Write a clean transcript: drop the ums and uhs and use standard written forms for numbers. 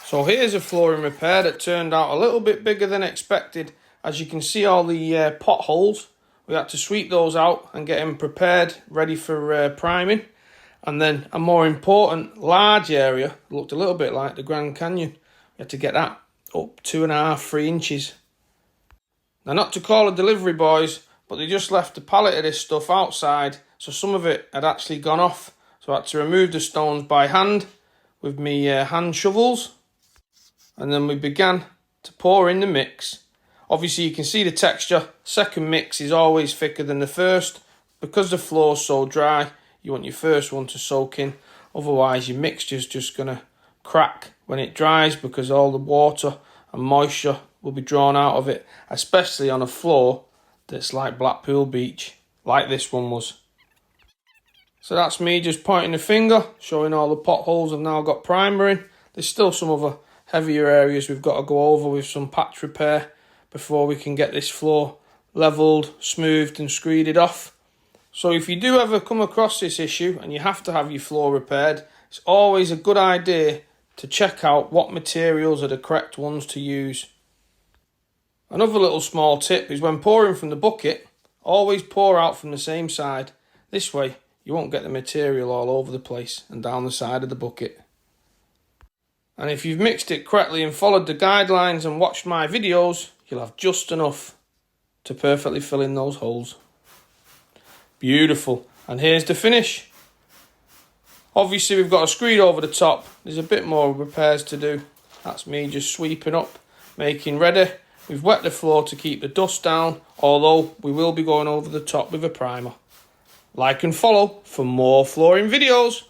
So here's a flooring repair that turned out a little bit bigger than expected. As you can see, all the potholes, we had to sweep those out and get them prepared, ready for priming. And then a more important large area, looked a little bit like the Grand Canyon. We had to get that up 2.5, 3 inches. Now, not to call a delivery boys, but they just left a pallet of this stuff outside, so some of it had actually gone off. So I had to remove the stones by hand with me hand shovels. And then we began to pour in the mix. Obviously you can see the texture. Second mix is always thicker than the first. Because the floor's so dry, you want your first one to soak in. Otherwise your mixture's just going to crack when it dries, because all the water and moisture will be drawn out of it, especially on a floor that's like Blackpool Beach, like this one was. So that's me just pointing the finger, showing all the potholes I've now got primer in. There's still some other heavier areas we've got to go over with some patch repair before we can get this floor levelled, smoothed and screeded off. So if you do ever come across this issue and you have to have your floor repaired, it's always a good idea to check out what materials are the correct ones to use. Another little small tip is when pouring from the bucket, always pour out from the same side. This way you won't get the material all over the place and down the side of the bucket. And if you've mixed it correctly and followed the guidelines and watched my videos, you'll have just enough to perfectly fill in those holes. Beautiful. And here's the finish. Obviously we've got a screed over the top. There's a bit more repairs to do. That's me just sweeping up, making ready. We've wet the floor to keep the dust down, although we will be going over the top with a primer. Like and follow for more flooring videos.